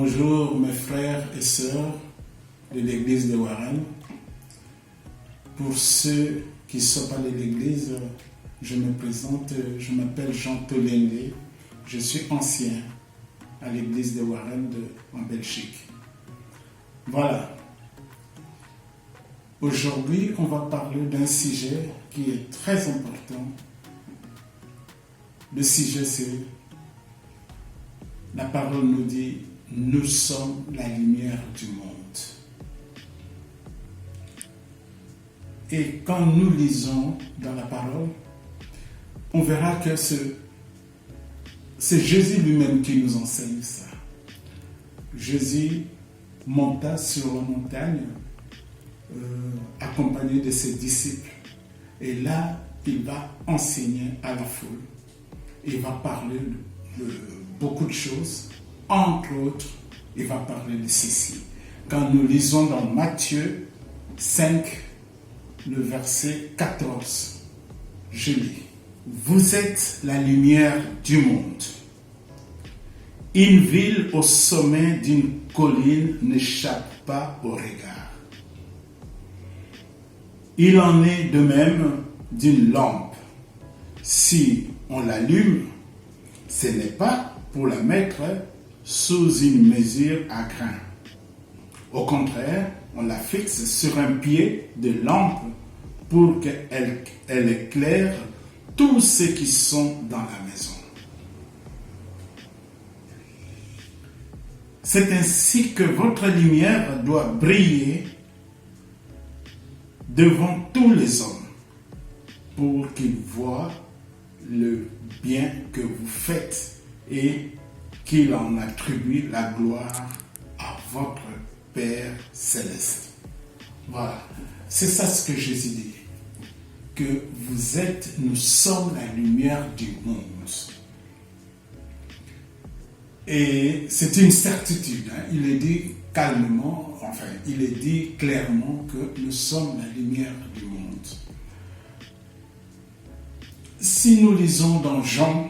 Bonjour mes frères et sœurs de l'église de Warren. Pour ceux qui ne sont pas de l'église, je me présente, je m'appelle Jean Tolende, je suis ancien à l'église de Warren en Belgique. Voilà. Aujourd'hui, on va parler d'un sujet qui est très important. Le sujet, c'est, la parole nous dit, nous sommes la lumière du monde. Et quand nous lisons dans la parole, on verra que c'est Jésus lui-même qui nous enseigne ça. Jésus monta sur la montagne accompagné de ses disciples. Et là, il va enseigner à la foule. Il va parler de beaucoup de choses. Entre autres, il va parler de ceci. Quand nous lisons dans Matthieu 5, le verset 14, je lis. Vous êtes la lumière du monde. Une ville au sommet d'une colline n'échappe pas au regard. Il en est de même d'une lampe. Si on l'allume, ce n'est pas pour la mettre sous une mesure à grains. Au contraire, on la fixe sur un pied de lampe pour qu'elle éclaire tous ceux qui sont dans la maison. C'est ainsi que votre lumière doit briller devant tous les hommes pour qu'ils voient le bien que vous faites et qu'il en attribue la gloire à votre Père céleste. Voilà, c'est ça ce que Jésus dit, que nous sommes la lumière du monde. Et c'est une certitude, il est dit calmement, il est dit clairement que nous sommes la lumière du monde. Si nous lisons dans Jean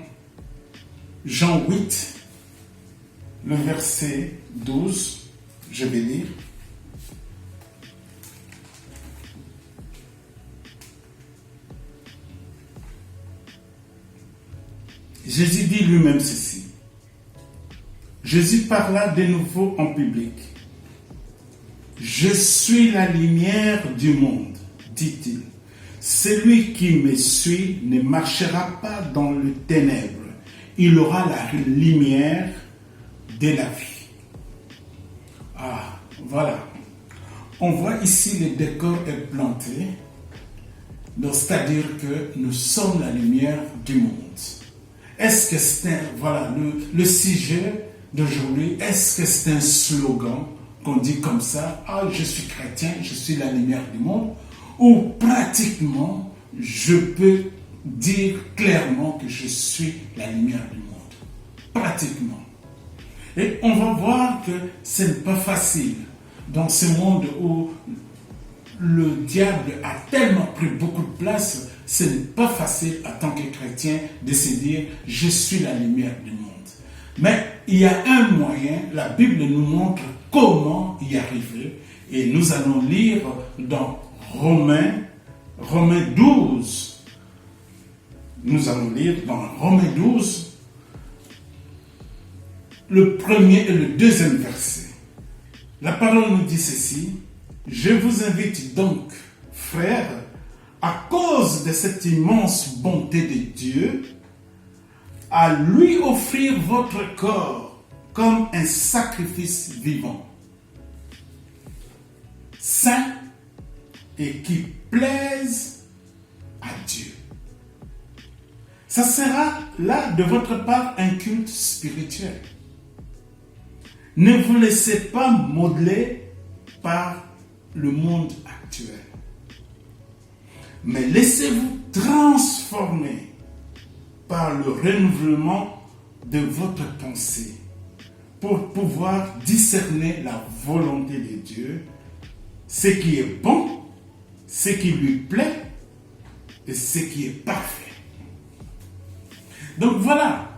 8, le verset 12, je vais lire. Jésus dit lui-même ceci. Jésus parla de nouveau en public. Je suis la lumière du monde, dit-il. Celui qui me suit ne marchera pas dans les ténèbres. Il aura la lumière de la vie. Ah, voilà. On voit ici le décor est planté. Donc, c'est-à-dire que nous sommes la lumière du monde. Est-ce que c'est le sujet d'aujourd'hui, est-ce que c'est un slogan qu'on dit comme ça, ah, je suis chrétien, je suis la lumière du monde, ou pratiquement, je peux dire clairement que je suis la lumière du monde. Pratiquement. Et on va voir que ce n'est pas facile dans ce monde où le diable a tellement pris beaucoup de place, ce n'est pas facile en tant que chrétien de se dire je suis la lumière du monde. Mais il y a un moyen, la Bible nous montre comment y arriver et nous allons lire dans Romains 12. Nous allons lire dans Romains 12 le premier et le deuxième verset. La parole nous dit ceci. Je vous invite donc, frères, à cause de cette immense bonté de Dieu, à lui offrir votre corps comme un sacrifice vivant, saint et qui plaise à Dieu. Ça sera là de votre part un culte spirituel. Ne vous laissez pas modeler par le monde actuel. Mais laissez-vous transformer par le renouvellement de votre pensée pour pouvoir discerner la volonté de Dieu, ce qui est bon, ce qui lui plaît et ce qui est parfait. Donc voilà,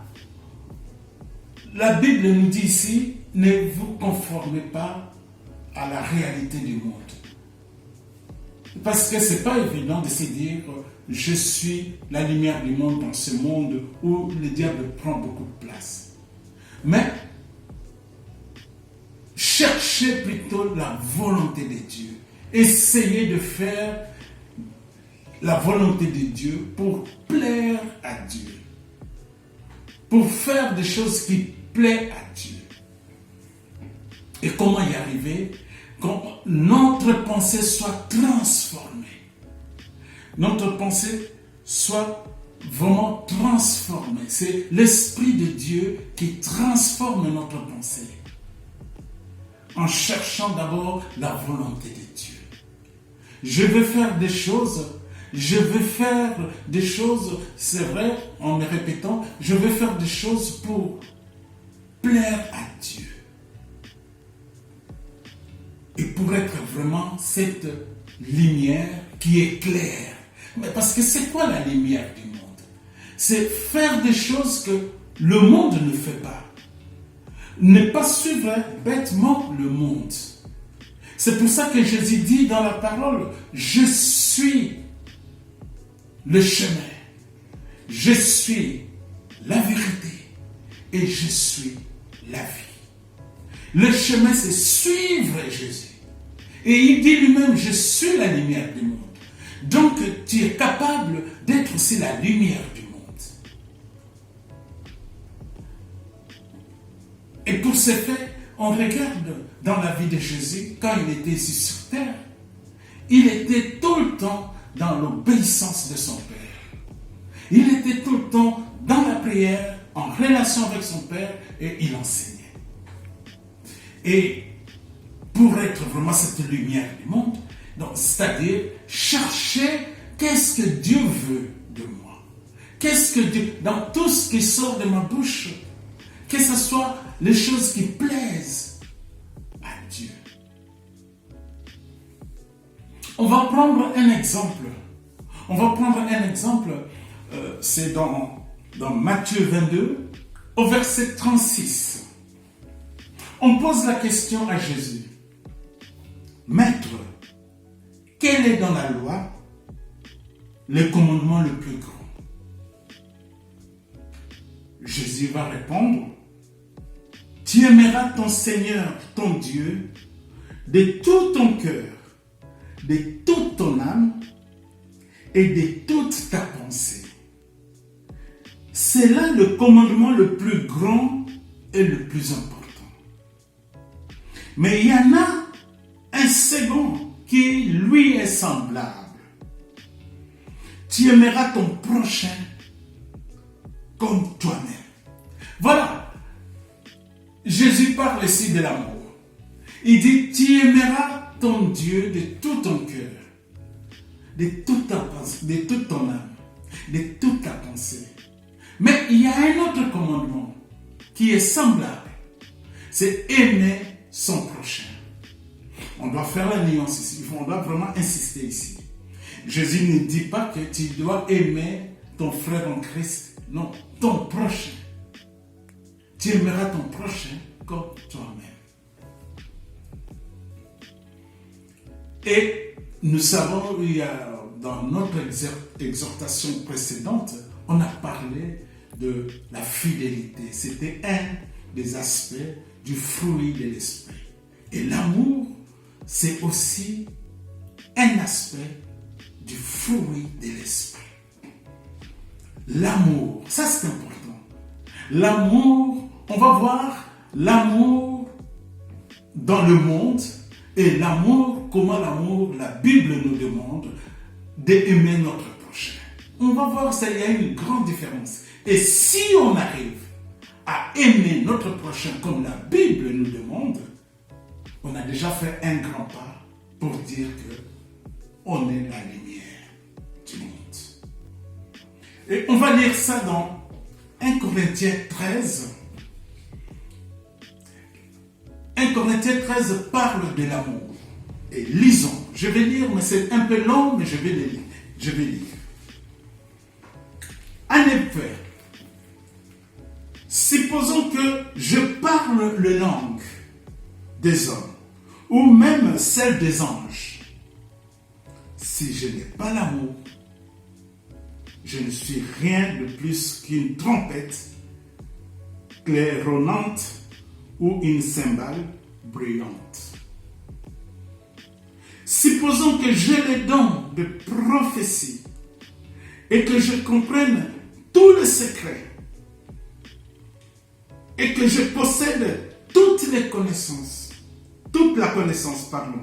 la Bible nous dit ici, ne vous conformez pas à la réalité du monde. Parce que ce n'est pas évident de se dire je suis la lumière du monde dans ce monde où le diable prend beaucoup de place. Mais cherchez plutôt la volonté de Dieu. Essayez de faire la volonté de Dieu pour plaire à Dieu. Pour faire des choses qui plaisent à Dieu. Et comment y arriver? Quand notre pensée soit transformée. Notre pensée soit vraiment transformée. C'est l'Esprit de Dieu qui transforme notre pensée. En cherchant d'abord la volonté de Dieu. Je veux faire des choses, c'est vrai, en me répétant, je veux faire des choses pour plaire à Dieu. Et pour être vraiment cette lumière qui éclaire. Mais parce que c'est quoi la lumière du monde? C'est faire des choses que le monde ne fait pas. Ne pas suivre bêtement le monde. C'est pour ça que Jésus dit dans la parole, je suis le chemin, je suis la vérité et je suis la vie. Le chemin, c'est suivre Jésus. Et il dit lui-même, je suis la lumière du monde. Donc, tu es capable d'être aussi la lumière du monde. Et pour ce fait, on regarde dans la vie de Jésus, quand il était ici sur terre, il était tout le temps dans l'obéissance de son Père. Il était tout le temps dans la prière, en relation avec son Père, et il enseignait. Et pour être vraiment cette lumière du monde, c'est-à-dire chercher qu'est-ce que Dieu veut de moi. Qu'est-ce que Dieu, dans tout ce qui sort de ma bouche, que ce soit les choses qui plaisent à Dieu. On va prendre un exemple. C'est dans Matthieu 22, au verset 36. On pose la question à Jésus. Maître, quel est dans la loi le commandement le plus grand? Jésus va répondre, tu aimeras ton Seigneur, ton Dieu, de tout ton cœur, de toute ton âme et de toute ta pensée. C'est là le commandement le plus grand et le plus important. Mais il y en a un second qui lui est semblable. Tu aimeras ton prochain comme toi-même. Voilà. Jésus parle ici de l'amour. Il dit, tu aimeras ton Dieu de tout ton cœur, de toute ta pensée, de toute ton âme, de toute ta pensée. Mais il y a un autre commandement qui est semblable. C'est aimer son prochain. On doit faire la nuance ici. On doit vraiment insister ici. Jésus ne dit pas que tu dois aimer ton frère en Christ. Non, ton prochain. Tu aimeras ton prochain comme toi-même. Et nous savons, dans notre exhortation précédente, on a parlé de la fidélité. C'était un des aspects du fruit de l'esprit. Et l'amour, c'est aussi un aspect du fruit de l'esprit. L'amour, ça c'est important. L'amour, on va voir l'amour dans le monde et l'amour, comment l'amour, la Bible nous demande d'aimer notre prochain. On va voir ça, il y a une grande différence. Et si on arrive à aimer notre prochain comme la Bible nous demande, on a déjà fait un grand pas pour dire que on est la lumière du monde. Et on va lire ça dans 1 Corinthiens 13. 1 Corinthiens 13 parle de l'amour. Et lisons. Je vais lire, mais c'est un peu long, mais je vais lire. En effet, supposons que je parle la langue des hommes, ou même celle des anges. Si je n'ai pas l'amour, je ne suis rien de plus qu'une trompette claironnante ou une cymbale bruyante. Supposons que j'ai les dons de prophétie et que je comprenne tous les secrets et que je possède toutes les connaissances, toute la connaissance, pardon.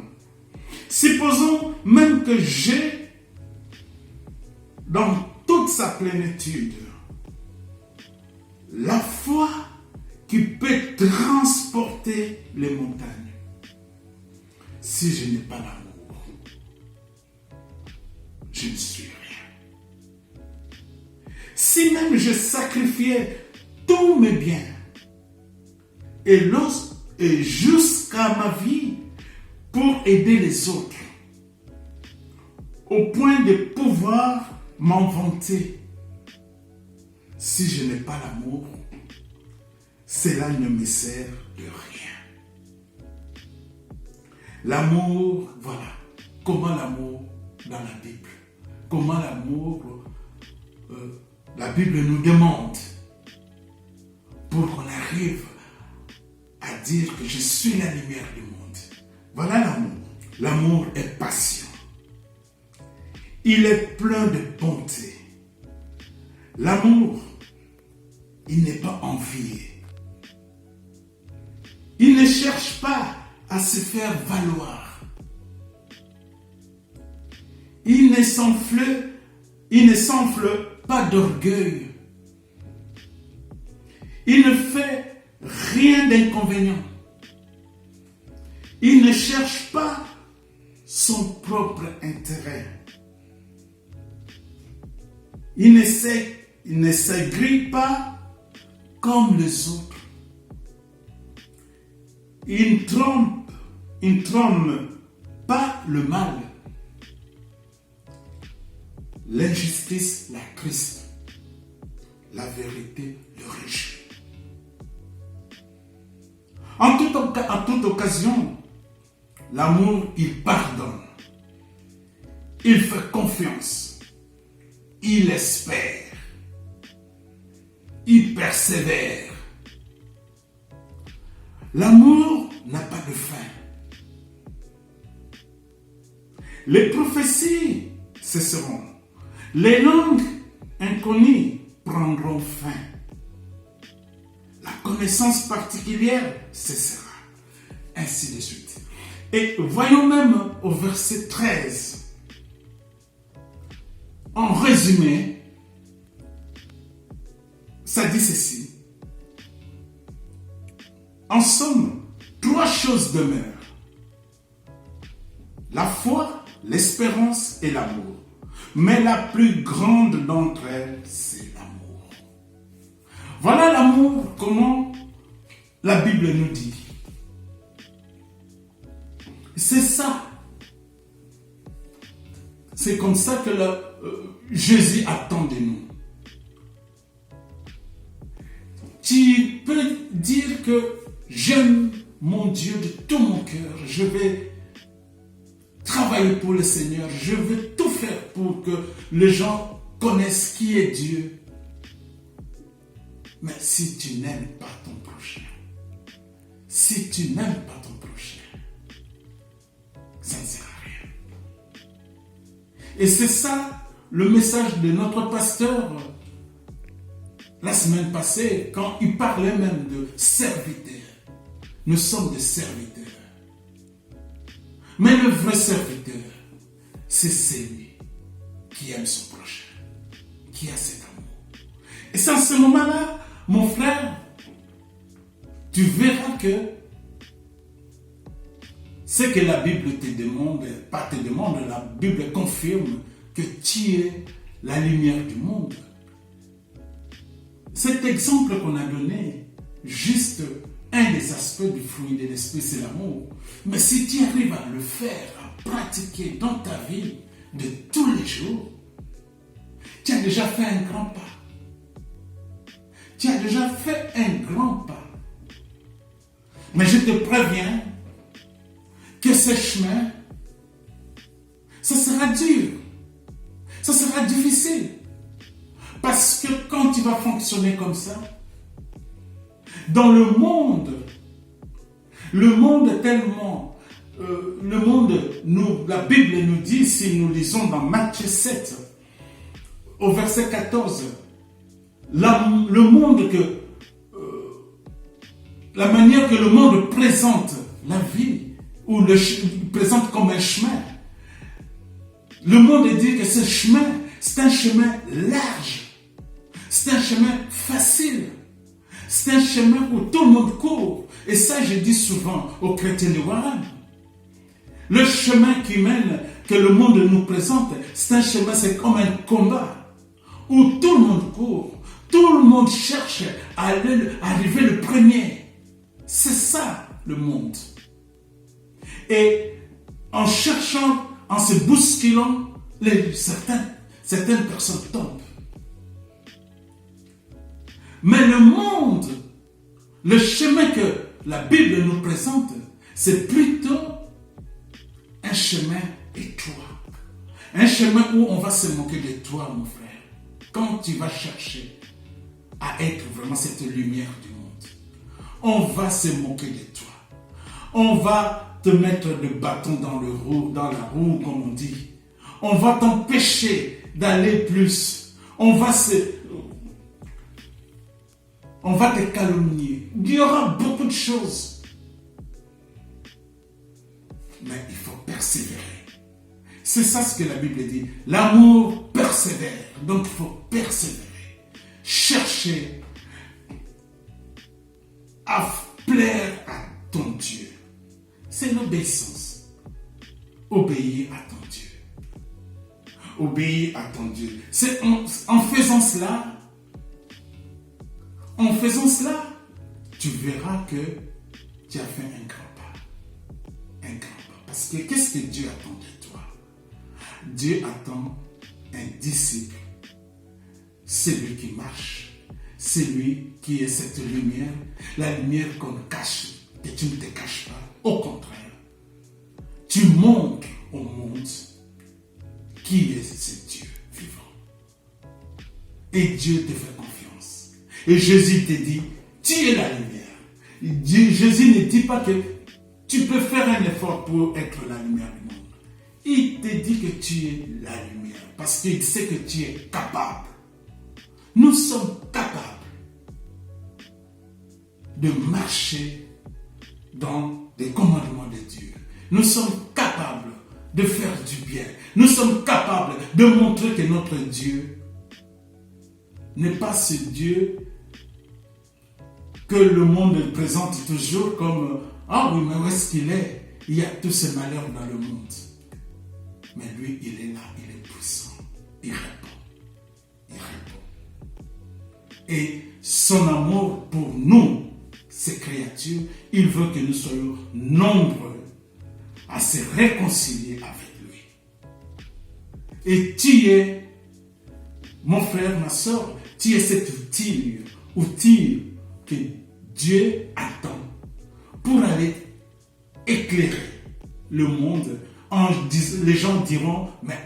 Supposons même que j'ai dans toute sa plénitude la foi qui peut transporter les montagnes. Si je n'ai pas l'amour, je ne suis rien. Si même je sacrifiais tous mes biens et jusqu'à ma vie pour aider les autres, au point de pouvoir m'en vanter, si je n'ai pas l'amour, cela ne me sert de rien. L'amour, voilà. Comment l'amour dans la Bible? Comment l'amour, la Bible nous demande pour qu'on arrive à dire que je suis la lumière du monde. Voilà l'amour. L'amour est patient. Il est plein de bonté. L'amour, il n'est pas envié. Il ne cherche pas à se faire valoir. Il ne s'enfle pas d'orgueil. Il ne fait rien d'inconvénient. Il ne cherche pas son propre intérêt. Il ne s'aigrit pas comme les autres. Il ne trompe pas le mal. L'injustice la crispe. La vérité le réjouit. En toute occasion, l'amour, il pardonne. Il fait confiance. Il espère. Il persévère. L'amour n'a pas de fin. Les prophéties cesseront. Les langues inconnues prendront fin. La connaissance particulière cessera. Ainsi de suite. Et voyons même au verset 13. En résumé, ça dit ceci. En somme, 3 choses demeurent. La foi, l'espérance et l'amour. Mais la plus grande d'entre elles, c'est l'amour. Voilà l'amour, comment la Bible nous dit. C'est ça. C'est comme ça que Jésus attend de nous. Tu peux dire que j'aime mon Dieu de tout mon cœur. Je vais travailler pour le Seigneur. Je vais tout faire pour que les gens connaissent qui est Dieu. Mais si tu n'aimes pas ton prochain, si tu n'aimes pas ton prochain, ça ne sert à rien. Et c'est ça le message de notre pasteur la semaine passée, quand il parlait même de serviteurs. Nous sommes des serviteurs. Mais le vrai serviteur, c'est celui qui aime son prochain, qui a cet amour. Et c'est en ce moment-là, mon frère, tu verras que ce que la Bible te demande, pas te demande, la Bible confirme que tu es la lumière du monde. Cet exemple qu'on a donné, juste un des aspects du fruit de l'esprit, c'est l'amour. Mais si tu arrives à le faire, à pratiquer dans ta vie de tous les jours, tu as déjà fait un grand pas. Tu as déjà fait un grand pas. Mais je te préviens, que ce chemin, ça sera dur, ça sera difficile. Parce que quand tu vas fonctionner comme ça, dans le monde tellement, la Bible nous dit, si nous lisons dans Matthieu 7, au verset 14, la manière que le monde présente la vie, ou présente comme un chemin, le monde dit que ce chemin, c'est un chemin large, c'est un chemin facile, c'est un chemin où tout le monde court. Et ça, je dis souvent aux chrétiens de Warren. Le chemin qui mène, que le monde nous présente, c'est un chemin, c'est comme un combat, où tout le monde court, tout le monde cherche à arriver le premier. C'est ça, le monde. Et en cherchant, en se bousculant, certaines personnes tombent. Mais le monde, le chemin que la Bible nous présente, c'est plutôt un chemin étroit. Un chemin où on va se moquer de toi, mon frère. Quand tu vas chercher à être vraiment cette lumière du monde, on va se moquer de toi. On va te mettre de bâton dans la roue, comme on dit. On va t'empêcher d'aller plus. On va te calomnier. Il y aura beaucoup de choses. Mais il faut persévérer. C'est ça ce que la Bible dit. L'amour persévère. Donc il faut persévérer. Chercher à plaire à ton Dieu. C'est l'obéissance. Obéir à ton Dieu. Obéir à ton Dieu. C'est en faisant cela, tu verras que tu as fait un grand pas. Un grand pas. Parce que qu'est-ce que Dieu attend de toi? Dieu attend un disciple. Celui qui marche. Celui qui est cette lumière. La lumière qu'on cache, que tu ne te caches pas. Au contraire, tu montres au monde qui est ce Dieu vivant. Et Dieu te fait confiance. Et Jésus te dit, tu es la lumière. Jésus ne dit pas que tu peux faire un effort pour être la lumière du monde. Il te dit que tu es la lumière. Parce qu'il sait que tu es capable. Nous sommes capables de marcher dans les commandements de Dieu. Nous sommes capables de faire du bien. Nous sommes capables de montrer que notre Dieu n'est pas ce Dieu que le monde présente toujours comme « Ah oui, mais où est-ce qu'il est? Il y a tous ces malheurs dans le monde. » Mais lui, il est là, il est puissant. Il répond. Il répond. Et son amour pour nous, ces créatures, il veut que nous soyons nombreux à se réconcilier avec lui. Et tu es, mon frère, ma soeur, tu es cet outil que Dieu attend pour aller éclairer le monde. Les gens diront, mais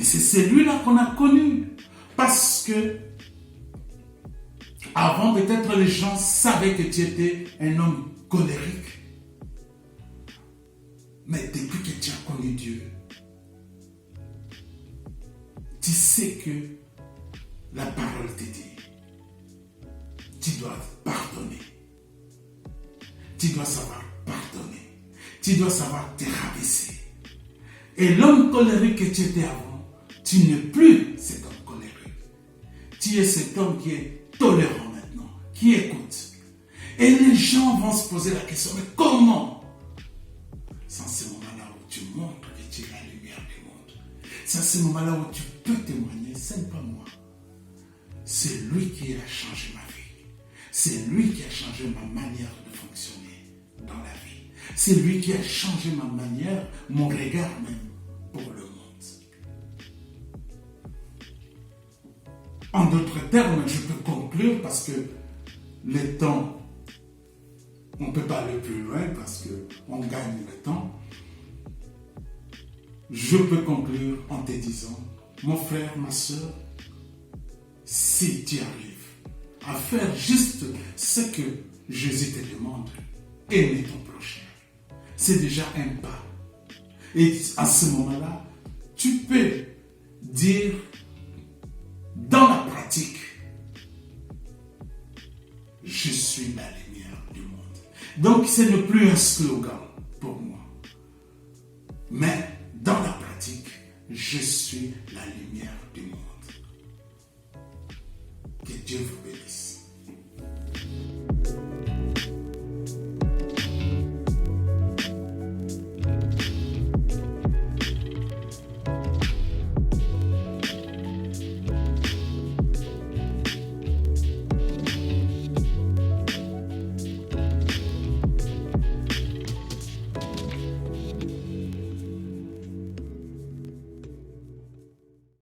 c'est celui-là qu'on a connu. Parce que avant, peut-être les gens savaient que tu étais un homme colérique. Mais depuis que tu as connu Dieu, tu sais que la parole te dit, tu dois pardonner. Tu dois savoir pardonner. Tu dois savoir te rabaisser. Et l'homme colérique que tu étais avant, tu n'es plus cet homme colérique. Tu es cet homme qui est tolérant maintenant, qui écoute. Et les gens vont se poser la question, mais comment? C'est en ce moment-là où tu montres que tu es la lumière du monde. C'est en ce moment-là où tu peux témoigner, ce n'est pas moi. C'est lui qui a changé ma vie. C'est lui qui a changé ma manière de fonctionner dans la vie. C'est lui qui a changé ma manière, mon regard même pour le monde. En d'autres termes, je peux conclure parce que le temps, on peut pas aller plus loin parce qu'on gagne le temps. Je peux conclure en te disant, mon frère, ma soeur, si tu arrives à faire juste ce que Jésus te demande, aimer ton prochain, c'est déjà un pas. Et à ce moment-là, tu peux dire dans la pratique, je suis la lumière du monde. Donc ce n'est plus un slogan pour moi. Mais dans la pratique, je suis la lumière du monde. Que Dieu vous bénisse.